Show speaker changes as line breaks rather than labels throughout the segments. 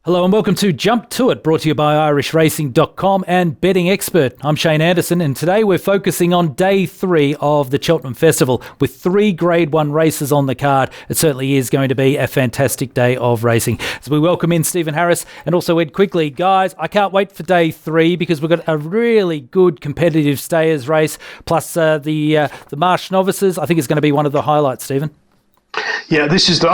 Hello and welcome to Jump To It, brought to you by irishracing.com and Betting Expert. I'm Shane Anderson, and today we're focusing on day 3 of the Cheltenham Festival with 3 Grade 1 races on the card. It certainly is going to be a fantastic day of racing. So we welcome in Stephen Harris and also Ed Quigley. Guys, I can't wait for day 3 because we've got a really good competitive stayers race, plus the Marsh Novices. I think it's going to be one of the highlights, Stephen.
Yeah, I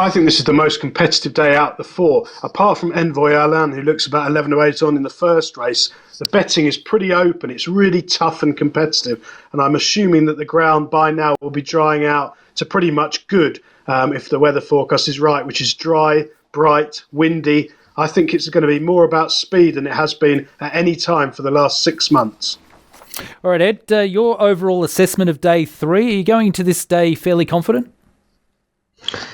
think this is the most competitive day out the 4. Apart from Envoi Allen, who looks about 11 to 8 on in the first race, the betting is pretty open. It's really tough and competitive. And I'm assuming that the ground by now will be drying out to pretty much good if the weather forecast is right, which is dry, bright, windy. I think it's going to be more about speed than it has been at any time for the last 6 months.
All right, Ed, your overall assessment of day 3, are you going into this day fairly confident?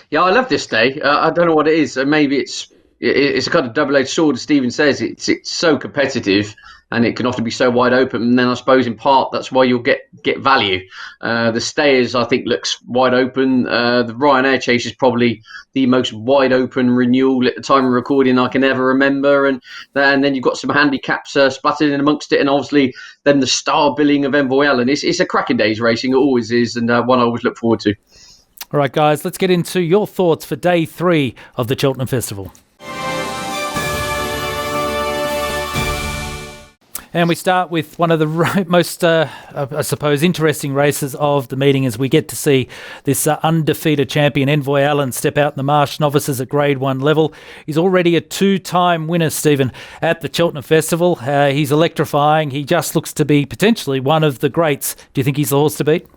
Yeah, I love this day. I don't know what it is. Maybe it's a kind of double-edged sword, as Stephen says. It's so competitive, and it can often be so wide open. And then I suppose in part that's why you'll get value. The stayers, I think, looks wide open. The Ryanair Chase is probably the most wide open renewal at the time of recording I can ever remember. And then you've got some handicaps splattered in amongst it, and obviously then the star billing of Envoi Allen. It's a cracking day's racing. It always is, and one I always look forward to.
All right, guys, let's get into your thoughts for day 3 of the Cheltenham Festival. And we start with one of the most, I suppose, interesting races of the meeting as we get to see this undefeated champion, Envoi Allen, step out in the Marsh Novices at Grade 1 level. He's already a 2-time winner, Stephen, at the Cheltenham Festival. He's electrifying. He just looks to be potentially one of the greats. Do you think he's the horse to beat?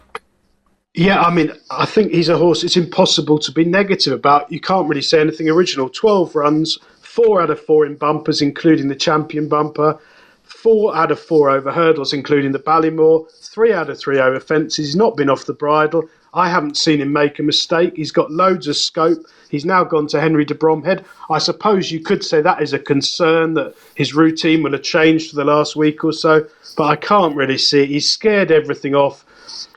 Yeah, I mean, I think he's a horse it's impossible to be negative about. You can't really say anything original. 12 runs, 4 out of 4 in bumpers, including the champion bumper, 4 out of 4 over hurdles, including the Ballymore, 3 out of 3 over fences. He's not been off the bridle. I haven't seen him make a mistake. He's got loads of scope. He's now gone to Henry de Bromhead. I suppose you could say that is a concern, that his routine will have changed for the last week or so, but I can't really see it. He's scared everything off.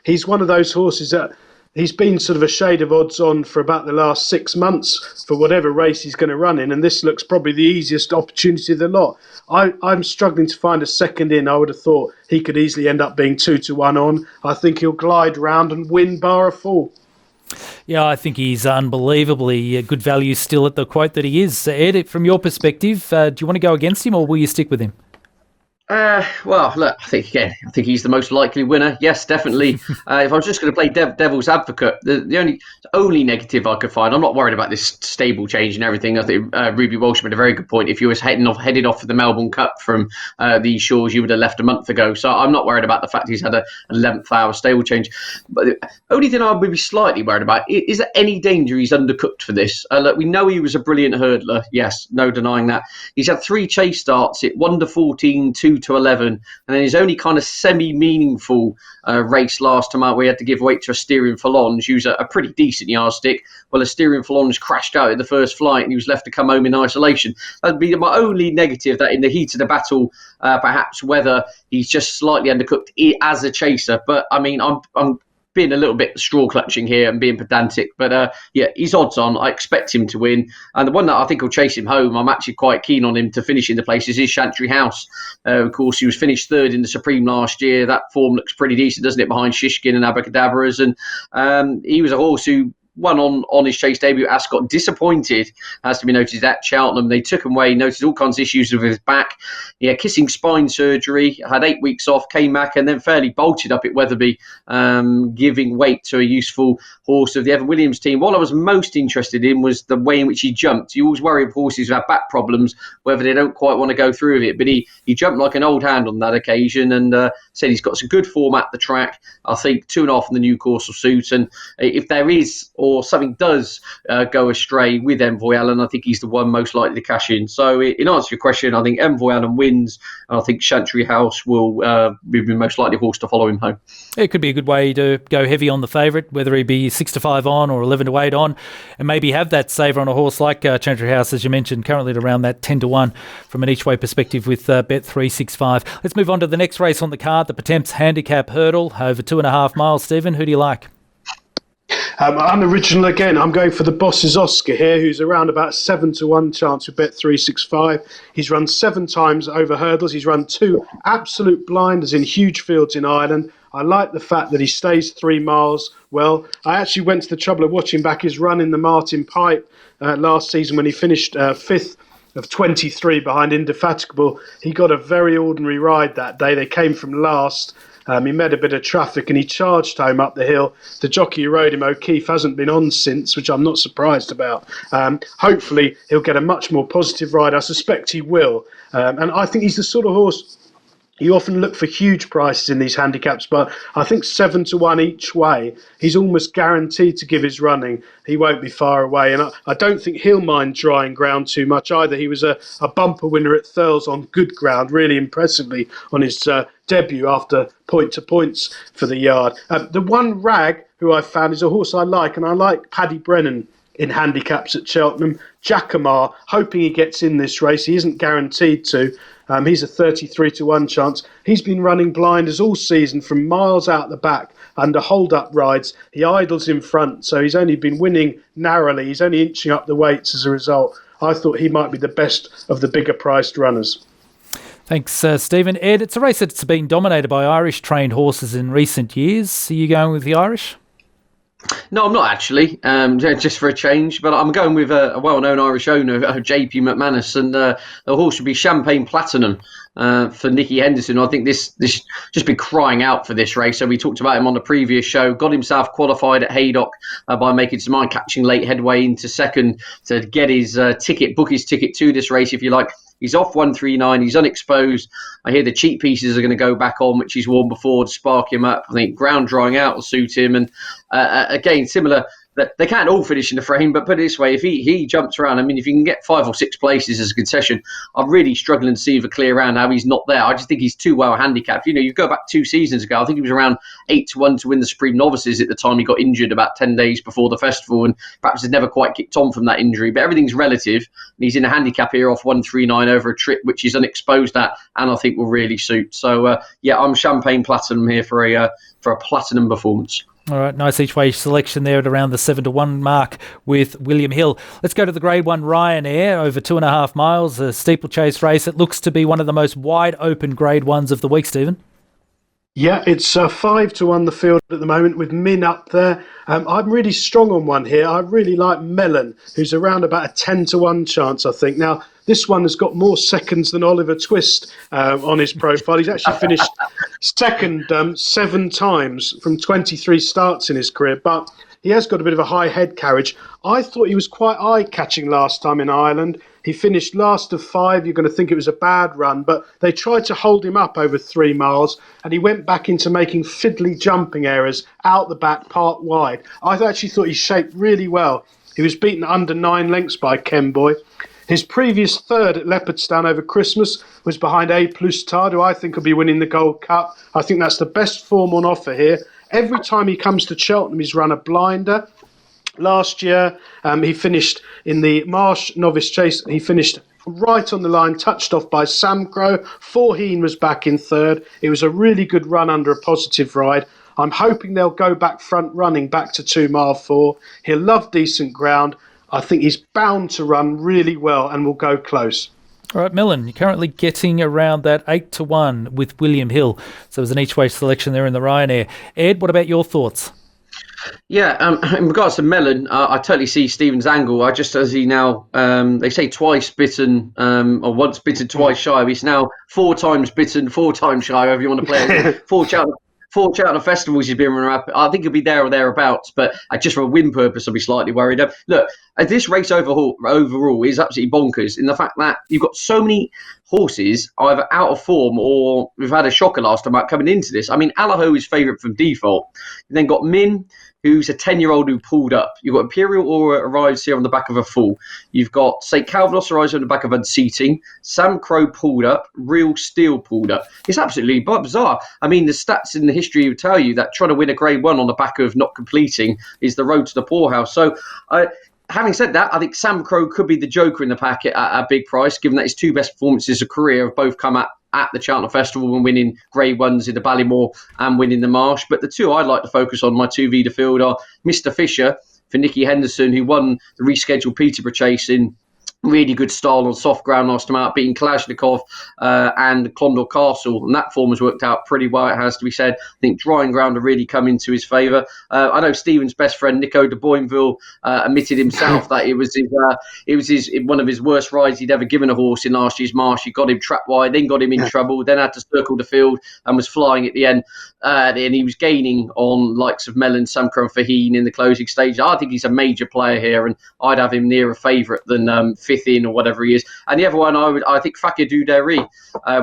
He's one of those horses that he's been sort of a shade of odds on for about the last 6 months for whatever race he's going to run in, and this looks probably the easiest opportunity of the lot. I'm struggling to find a second in. I would have thought he could easily end up being 2-1 on. I think he'll glide round and win bar a fall.
Yeah, I think he's unbelievably good value still at the quote that he is. Ed, from your perspective, do you want to go against him or will you stick with him?
Well, look, I think he's the most likely winner. Yes, definitely. If I was just going to play devil's advocate, the only negative I could find, I'm not worried about this stable change and everything. I think Ruby Walsh made a very good point. If you was headed off for the Melbourne Cup from these shores, you would have left a month ago. So I'm not worried about the fact he's had an 11th hour stable change. But the only thing I would be slightly worried about is there any danger he's undercooked for this? Look, we know he was a brilliant hurdler. Yes, no denying that. He's had 3 chase starts at 1 to 14, 2 to 11, and then his only kind of semi-meaningful race last time out, we had to give weight to a steering Falonge, who's a pretty decent yardstick. Well, a steering Falonge crashed out in the first flight and he was left to come home in isolation. That'd be my only negative, that in the heat of the battle, perhaps whether he's just slightly undercooked as a chaser. But I mean, I'm being a little bit straw clutching here and being pedantic, but yeah, he's odds on. I expect him to win, and the one that I think will chase him home, I'm actually quite keen on him to finish in the places, is Chantry House. Of course, he was finished 3rd in the Supreme last year. That form looks pretty decent, doesn't it, behind Shishkin and Abacadabras, and he was a horse who won on his chase debut at Ascot. Disappointed, has to be noted, at Cheltenham. They took him away, noted all kinds of issues with his back. Yeah, kissing spine surgery, had 8 weeks off, came back and then fairly bolted up at Wetherby, giving weight to a useful horse of the Evan Williams team. What I was most interested in was the way in which he jumped. You always worry with horses who have back problems, whether they don't quite want to go through with it, but he jumped like an old hand on that occasion, and said he's got some good form at the track. I think 2.5 in the new course will suit, and if there is, or something does go astray with Envoi Allen, I think he's the one most likely to cash in. So in answer to your question, I think Envoi Allen wins, and I think Chantry House will be the most likely horse to follow him home.
It could be a good way to go heavy on the favourite, whether he be 6-5 on or 11-8 on, and maybe have that saver on a horse like Chantry House, as you mentioned, currently at around that 10-1 from an each-way perspective with Bet365. Let's move on to the next race on the card, the Pertemps Handicap Hurdle, over 2.5 miles. Stephen, who do you like?
Unoriginal again. I'm going for the Boss's Oscar here, who's around about 7-1 chance with Bet365. He's run 7 times over hurdles. He's run 2 absolute blinders in huge fields in Ireland. I like the fact that he stays 3 miles well. I actually went to the trouble of watching back his run in the Martin Pipe last season when he finished 5th of 23 behind Indefatigable. He got a very ordinary ride that day. They came from last. He met a bit of traffic and he charged home up the hill. The jockey who rode him, O'Keefe, hasn't been on since, which I'm not surprised about. Hopefully, he'll get a much more positive ride. I suspect he will. And I think he's the sort of horse you often look for huge prices in these handicaps, but I think 7-1 each way, he's almost guaranteed to give his running. He won't be far away, and I don't think he'll mind drying ground too much either. He was a bumper winner at Thurles on good ground, really impressively on his debut after point-to-points for the yard. The one rag who I found is a horse I like, and I like Paddy Brennan in handicaps at Cheltenham. Jacamar, hoping he gets in this race. He isn't guaranteed to. He's a 33-1 chance. He's been running blinders all season from miles out the back under hold-up rides. He idles in front, so he's only been winning narrowly. He's only inching up the weights as a result. I thought he might be the best of the bigger-priced runners.
Thanks, Stephen. Ed, it's a race that's been dominated by Irish-trained horses in recent years. Are you going with the Irish?
No, I'm not actually, just for a change, but I'm going with a well-known Irish owner, JP McManus, and the horse would be Champagne Platinum for Nicky Henderson. I think this just been crying out for this race. So we talked about him on the previous show, got himself qualified at Haydock by making some eye-catching late headway into second to get his book his ticket to this race, if you like. He's off 139. He's unexposed. I hear the cheap pieces are going to go back on, which he's worn before to spark him up. I think ground drying out will suit him. And again, similar. They can't all finish in the frame, but put it this way, if he jumps around, I mean, if you can get 5 or 6 places as a concession, I'm really struggling to see the clear round how he's not there. I just think he's too well handicapped. You know, you go back 2 seasons ago, I think he was around 8-1 to win the Supreme Novices at the time he got injured about 10 days before the festival, and perhaps had never quite kicked on from that injury. But everything's relative, and he's in a handicap here off 139 over a trip which he's unexposed at, and I think will really suit. So, I'm Champagne Platinum here for a platinum performance.
All right, nice each-way selection there at around the 7-1 mark with William Hill. Let's go to the Grade 1 Ryanair, over 2.5 miles, a steeplechase race. It looks to be one of the most wide-open Grade 1s of the week, Stephen.
Yeah, it's 5-1 the field at the moment with Min up there. I'm really strong on one here. I really like Melon, who's around about a 10-1 chance, I think. Now, this one has got more seconds than Oliver Twist on his profile. He's actually finished second 7 times from 23 starts in his career, but he has got a bit of a high head carriage. I thought he was quite eye-catching last time in Ireland. He finished last of 5. You're going to think it was a bad run, but they tried to hold him up over 3 miles, and he went back into making fiddly jumping errors out the back, part wide. I actually thought he shaped really well. He was beaten under 9 lengths by Kenboy. His previous third at Leopardstown over Christmas was behind A Plus Tard, who I think will be winning the Gold Cup. I think that's the best form on offer here. Every time he comes to Cheltenham, he's run a blinder. Last year, he finished in the Marsh Novice Chase. He finished right on the line, touched off by Sam Crow. Forheen was back in third. It was a really good run under a positive ride. I'm hoping they'll go back front running back to 2 mile 4. He'll love decent ground. I think he's bound to run really well and will go close.
All right, Melon, you're currently getting around that 8-1 with William Hill. So there's an each-way selection there in the Ryanair. Ed, what about your thoughts?
Yeah, in regards to Melon, I totally see Stephen's angle. As he now, they say twice bitten, or once bitten, twice shy. He's now 4 times bitten, 4 times shy, however you want to play it. 4 Cheltenham Festivals he's been running up. I think he'll be there or thereabouts, but just for a win purpose, I'll be slightly worried. Look, this race overall is absolutely bonkers in the fact that you've got so many horses either out of form or we've had a shocker last time out coming into this. I mean, Allaho is favourite from default. You've then got Min, who's a 10-year-old who pulled up. You've got Imperial Aura arrives here on the back of a full. You've got St. Calvados arrives on the back of unseating. Sam Crow pulled up. Real Steel pulled up. It's absolutely bizarre. I mean, the stats in the history would tell you that trying to win a Grade 1 on the back of not completing is the road to the poorhouse. So, having said that, I think Sam Crow could be the joker in the packet at a big price, given that his 2 best performances of career have both come at at the Cheltenham Festival and winning Grade 1s in the Ballymore and winning the Marsh. But the two I'd like to focus on, my two Vida field, are Mr. Fisher for Nicky Henderson, who won the rescheduled Peterborough Chase in really good style on soft ground last time out, beating Kalashnikov and Clondalk Castle, and that form has worked out pretty well, it has to be said. I think drying ground have really come into his favour. I know Stephen's best friend Nico de Boinville admitted himself that it was one of his worst rides he'd ever given a horse in last year's Marsh. He got him trapped wide, then got him in trouble, then had to circle the field and was flying at the end. And he was gaining on likes of Melon, Samker and Faheen in the closing stage. I think he's a major player here, and I'd have him near a favourite than fifth in or whatever he is. And the other one, I think Fakir Dudery.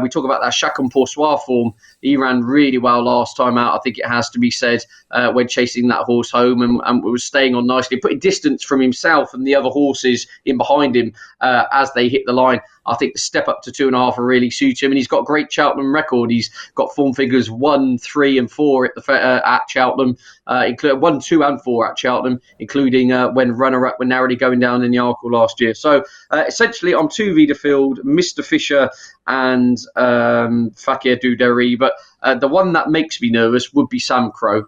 We talk about that Chacun Pour Soi form. He ran really well last time out, I think it has to be said, when chasing that horse home and was staying on nicely, putting distance from himself and the other horses in behind him as they hit the line. I think the step up to 2.5 will really suit him, and he's got a great Cheltenham record. He's got form figures 1, 3, and 4 at Cheltenham, 1, 2, and 4 at Cheltenham, including when runner-up were narrowly going down in the Arkle last year. So essentially, I'm two Vida field, Mr. Fisher and Fakir Dudery, but the one that makes me nervous would be Sam Crow,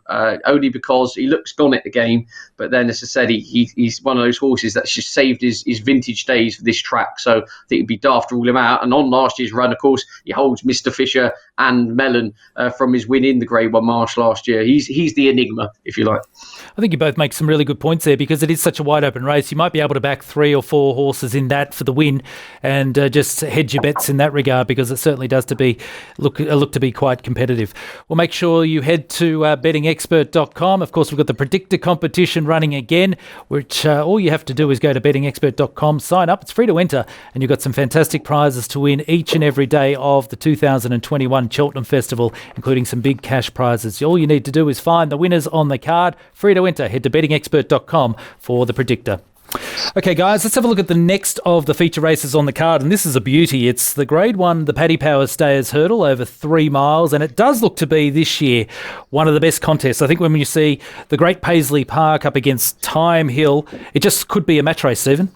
only because he looks gone at the game. But then, as I said, he's one of those horses that's just saved his vintage days for this track. So I think it'd be daft to rule him out. And on last year's run, of course, he holds Mr. Fisher and Melon from his win in the Grade 1 Marsh last year. He's the enigma, if you like.
I think you both make some really good points there, because it is such a wide open race. You might be able to back 3 or 4 horses in that for the win, and just hedge your bets in that regard, because it certainly does look to be quite competitive. Well, make sure you head to bettingexpert.com. Of course, we've got the predictor competition running again, which all you have to do is go to bettingexpert.com, sign up. It's free to enter, and you've got some fantastic prizes to win each and every day of the 2021 Cheltenham Festival, including some big cash prizes. All you need to do is find the winners on the card. Free to enter. Head to bettingexpert.com for the predictor. Okay, guys, let's have a look at the next of the feature races on the card, and this is a beauty. It's the Grade 1, the Paddy Power Stayers Hurdle over 3 miles, and it does look to be this year one of the best contests. I think when you see the Great Paisley Park up against Time Hill, it just could be a match race, Stephen.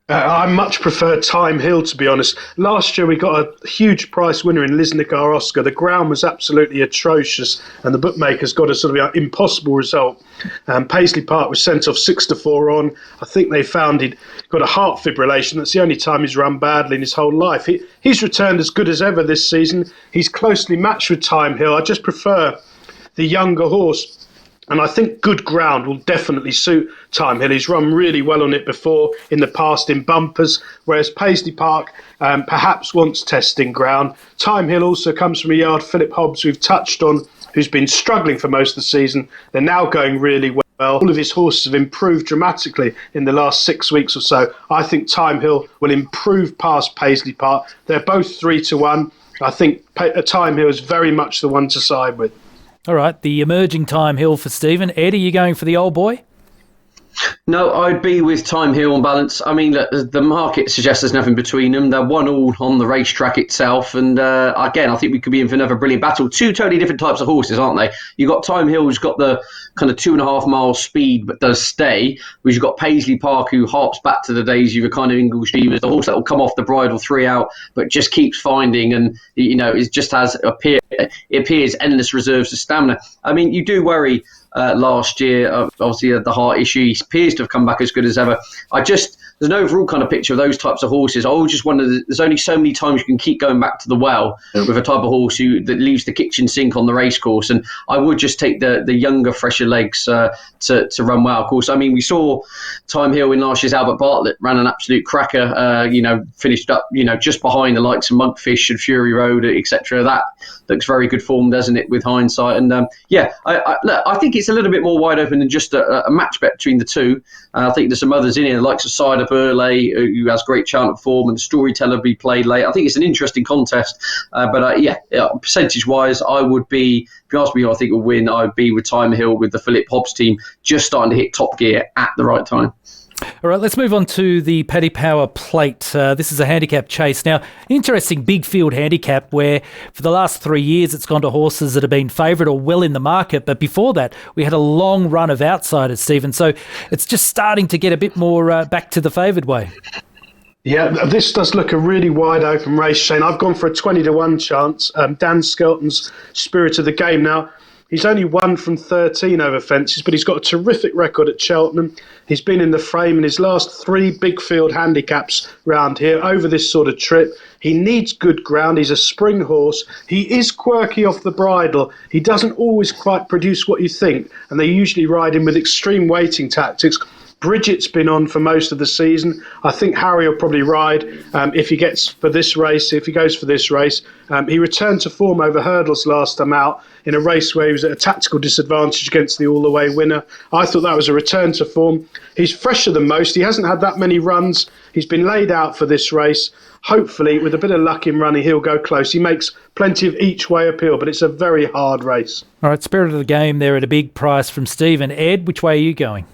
I much prefer Time Hill, to be honest. Last year we got a huge price winner in Liznikar Oscar. The ground was absolutely atrocious, and the bookmakers got a sort of impossible result. Paisley Park was sent off 6-4 on. I think they found he'd got a heart fibrillation. That's the only time he's run badly in his whole life. He's returned as good as ever this season. He's closely matched with Time Hill. I just prefer the younger horse. And I think good ground will definitely suit Time Hill. He's run really well on it before in the past in bumpers, whereas Paisley Park perhaps wants testing ground. Time Hill also comes from a yard, Philip Hobbs, we've touched on, who's been struggling for most of the season. They're now going really well. All of his horses have improved dramatically in the last 6 weeks or so. I think Time Hill will improve past Paisley Park. They're both 3-1. I think Time Hill is very much the one to side with.
All right, the emerging Time Hill for Stephen. Ed, are you going for the old boy?
No, I'd be with Time Hill on balance. I mean, look, the market suggests there's nothing between them. They're 1-1 on the racetrack itself. And again, I think we could be in for another brilliant battle. Two totally different types of horses, aren't they? You've got Time Hill, who's got the kind of 2.5 mile speed, but does stay. Whereas you've got Paisley Park, who harps back to the days of a kind of Ingle Stevens, the horse that will come off the bridle 3 out, but just keeps finding, and it just has it appears endless reserves of stamina. I mean, you do worry. Last year, obviously the heart issue, he appears to have come back as good as ever. There's an overall kind of picture of those types of horses. I always just wonder, there's only so many times you can keep going back to the well with a type of horse that leaves the kitchen sink on the race course. And I would just take the younger, fresher legs to run well. Of course, I mean, we saw Time Hill in last year's Albert Bartlett ran an absolute cracker, finished up, just behind the likes of Monkfish and Fury Road, etc. That looks very good form, doesn't it, with hindsight? And I think it's a little bit more wide open than just a match bet between the two. I think there's some others in here, the likes of Cider Burley, who has great Cheltenham form, and Storyteller be played late. I think it's an interesting contest. Percentage-wise, I would be, if you ask me who I think will win, I would be with Time Hill, with the Philip Hobbs team just starting to hit top gear at the right time.
All right, let's move on to the Paddy Power Plate. This is a handicap chase. Now, interesting big field handicap where for the last 3 years it's gone to horses that have been favourite or well in the market. But before that, we had a long run of outsiders, Stephen. So it's just starting to get a bit more back to the favoured way.
Yeah, this does look a really wide open race, Shane. I've gone for a 20-1 chance. Dan Skelton's Spirit of the Game. Now, he's only won from 13 over fences, but he's got a terrific record at Cheltenham. He's been in the frame in his last 3 big field handicaps round here over this sort of trip. He needs good ground. He's a spring horse. He is quirky off the bridle. He doesn't always quite produce what you think, and they usually ride him with extreme waiting tactics. Bridget's been on for most of the season. I think Harry will probably ride if he goes for this race. He returned to form over hurdles last time out in a race where he was at a tactical disadvantage against the all-the-way winner. I thought that was a return to form. He's fresher than most. He hasn't had that many runs. He's been laid out for this race. Hopefully, with a bit of luck in running, he'll go close. He makes plenty of each-way appeal, but it's a very hard race.
All right, Spirit of the Game there at a big price from Stephen. Ed, which way are you going?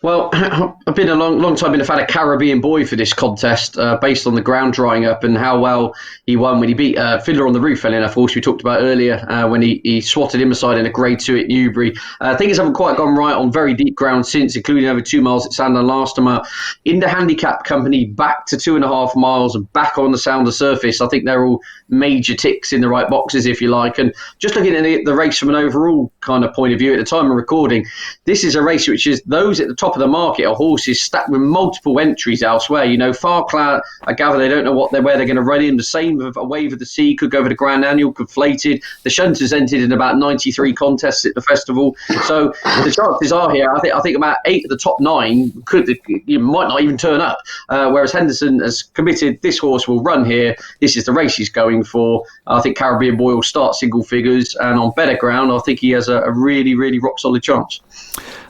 Well, I've been a long time been a fan of Caribbean Boy for this contest, based on the ground drying up and how well he won when he beat Fiddler on the Roof, funny enough, horse we talked about earlier, when he swatted him aside in a Grade 2 at Newbury. Things haven't quite gone right on very deep ground since, including over 2 miles at Sandown last time out. In the handicap company, back to 2.5 miles and back on the sounder surface. I think they're all major ticks in the right boxes, if you like. And just looking at the race from an overall kind of point of view at the time of recording, this is a race which is those at the top of the market are horses stacked with multiple entries elsewhere. You know, Farcloud, I gather they don't know where they're going to run in. The same with A Wave of the Sea, could go for the Grand Annual, conflated. The Shunters entered in about 93 contests at the festival. So the chances are here, I think about 8 of the top 9 might not even turn up. Whereas Henderson has committed, this horse will run here. This is the race he's going for. I think Caribbean Boy will start single figures, and on better ground, I think he has a really, really rock solid chance.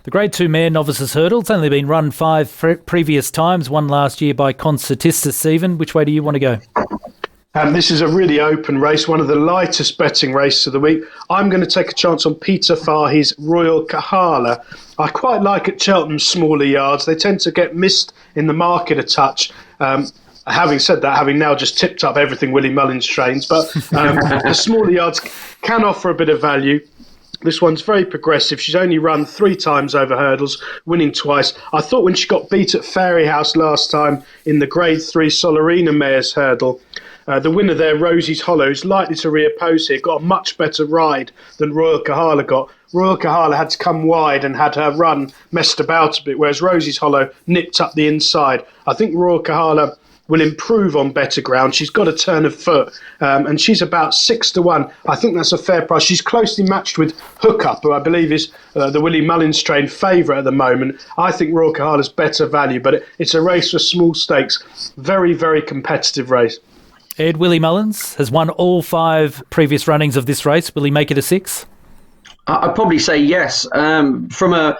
The Grade 2 mare Novices Hurdle, it's only been run 5 previous times, one last year by Concertista. Stephen, which way do you want to go?
This is a really open race, one of the lightest betting races of the week. I'm going to take a chance on Peter Fahey's Royal Kahala. I quite like at Cheltenham smaller yards. They tend to get missed in the market a touch. Having said that, having now just tipped up everything Willie Mullins trains, but the smaller yards can offer a bit of value. This one's very progressive. She's only run 3 times over hurdles, winning twice. I thought when she got beat at Fairyhouse last time in the Grade 3 Solarina Mares Hurdle, the winner there, Rosie's Hollow, is likely to reoppose here. Got a much better ride than Royal Kahala got. Royal Kahala had to come wide and had her run messed about a bit, whereas Rosie's Hollow nipped up the inside. I think Royal Kahala will improve on better ground. She's got a turn of foot, and she's about 6-1. I think that's a fair price. She's closely matched with Hookup, who I believe is the Willie Mullins trained favourite at the moment. I think Royal Kahala's better value, but it's a race for small stakes. Very, very competitive race.
Ed, Willie Mullins has won all 5 previous runnings of this race. Will he make it a 6?
I'd probably say yes. From a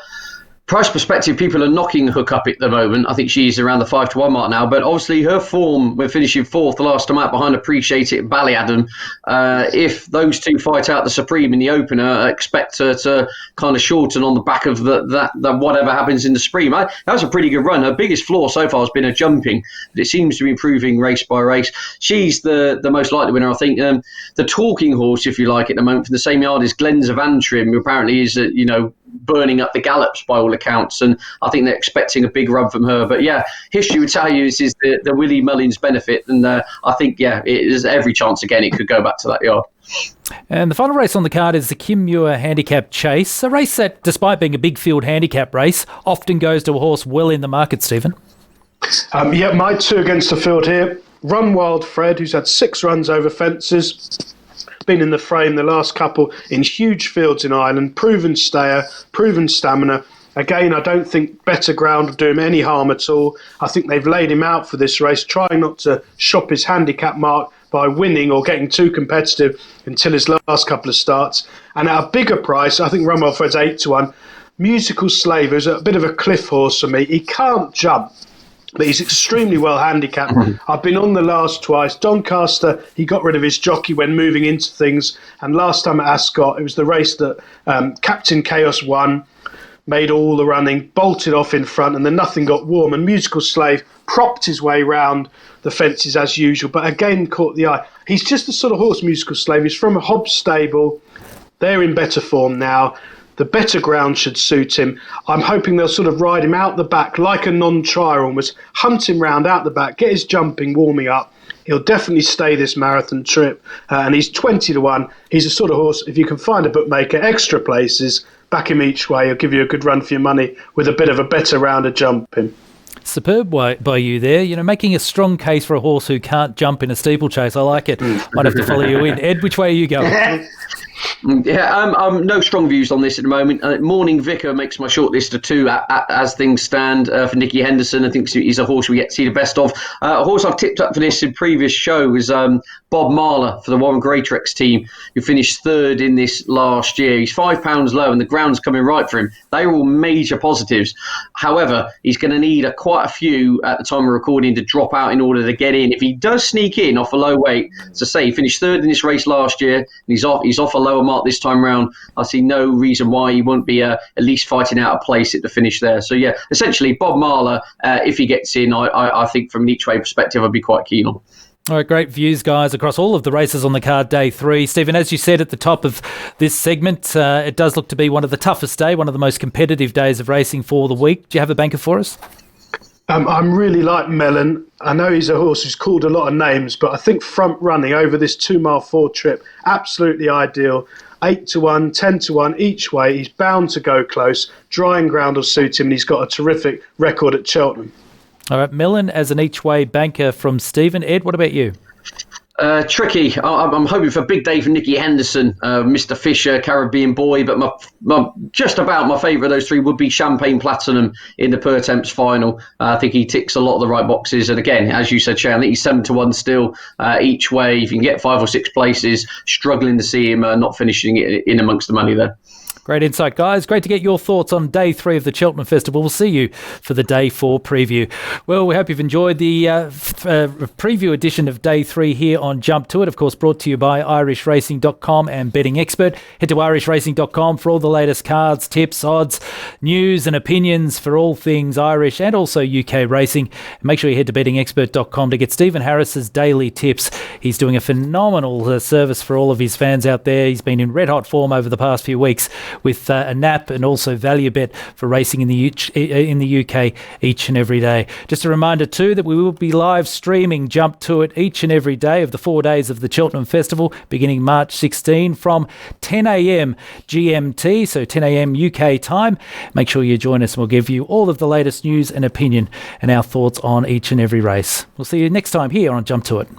price perspective, people are knocking Hookup at the moment. I think she's around the 5-1 mark now, but obviously her form, we're finishing 4th the last time out behind Appreciate It, Ballyadam. If those two fight out the Supreme in the opener, I expect her to kind of shorten on the back of the whatever happens in the Supreme. That was a pretty good run. Her biggest flaw so far has been her jumping, but it seems to be improving race by race. She's the most likely winner, I think. The talking horse, if you like, at the moment, from the same yard is Glens of Antrim, who apparently is, burning up the gallops by all accounts, and I think they're expecting a big run from her. But yeah, history would tell you this is the Willie Mullins benefit, and I think it is every chance again it could go back to that yard.
And the final race on the card is the Muir Handicap Chase, a race that, despite being a big field handicap race, often goes to a horse well in the market, Stephen.
My 2 against the field here. Run Wild Fred, who's had 6 runs over fences, been in the frame the last couple in huge fields in Ireland, proven stayer, proven stamina. Again, I don't think better ground will do him any harm at all. I think they've laid him out for this race, trying not to shop his handicap mark by winning or getting too competitive until his last couple of starts. And at a bigger price, I think Rumwell Fred's 8-1. Musical Slave is a bit of a cliff horse for me. He can't jump, but he's extremely well handicapped. I've been on the last twice. Doncaster, he got rid of his jockey when moving into things. And last time at Ascot, it was the race that Captain Chaos won, made all the running, bolted off in front, and then nothing got warm. And Musical Slave propped his way round the fences as usual, but again caught the eye. He's just the sort of horse, Musical Slave. He's from a Hobbs stable. They're in better form now. The better ground should suit him. I'm hoping they'll sort of ride him out the back like a non-trier almost, hunt him round out the back, get his jumping, warming up. He'll definitely stay this marathon trip, and he's 20-1. He's a sort of horse, if you can find a bookmaker, extra places, back him each way. He'll give you a good run for your money with a bit of a better round of jumping.
Superb by you there, making a strong case for a horse who can't jump in a steeplechase. I like it. Might have to follow you in. Ed, which way are you going?
Yeah, no strong views on this at the moment. Morning Vicar makes my shortlist of 2 as things stand for Nicky Henderson. I think he's a horse we get to see the best of. A horse I've tipped up for this in previous show is Bob Marler for the Warren Greatrex team, who finished 3rd in this last year. He's £5 low and the ground's coming right for him. They are all major positives. However, he's going to need quite a few at the time of recording to drop out in order to get in. If he does sneak in off a low weight, as I say, he finished 3rd in this race last year, and he's off a lower mark this time round. I see no reason why he won't be at least fighting out a place at the finish there. So yeah, essentially Bob Marler, if he gets in, I think from an each way perspective, I'd be quite keen on.
All right, great views, guys, across all of the races on the card day 3. Stephen, as you said at the top of this segment, it does look to be one of the toughest days, one of the most competitive days of racing for the week. Do you have a banker for us?
I'm really like Melon. I know he's a horse who's called a lot of names, but I think front running over this 2 mile 4 trip, absolutely ideal. 8-1, 10-1 each way. He's bound to go close. Drying ground will suit him, and he's got a terrific record at Cheltenham.
All right, Melon as an each way banker from Stephen. Ed, what about you?
Tricky. I'm hoping for a big day for Nicky Henderson, Mr. Fisher, Caribbean Boy, but my just about my favourite of those 3 would be Champagne Platinum in the Pertemps final. I think he ticks a lot of the right boxes, and again, as you said, Shane, I think he's 7-1 still each way. If you can get 5 or 6 places, struggling to see him not finishing it in amongst the money there.
Great insight, guys. Great to get your thoughts on day 3 of the Cheltenham Festival. We'll see you for the day 4 preview. Well, we hope you've enjoyed the preview edition of day 3 here on Jump To It. Of course, brought to you by irishracing.com and Betting Expert. Head to irishracing.com for all the latest cards, tips, odds, news and opinions for all things Irish and also UK racing. Make sure you head to bettingexpert.com to get Stephen Harris's daily tips. He's doing a phenomenal service for all of his fans out there. He's been in red-hot form over the past few weeks with a nap and also value bet for racing in the UK each and every day. Just a reminder too that we will be live streaming Jump To It each and every day of the 4 days of the Cheltenham Festival beginning March 16 from 10 a.m. GMT, so 10 a.m. UK time. Make sure you join us and we'll give you all of the latest news and opinion and our thoughts on each and every race. We'll see you next time here on Jump To It.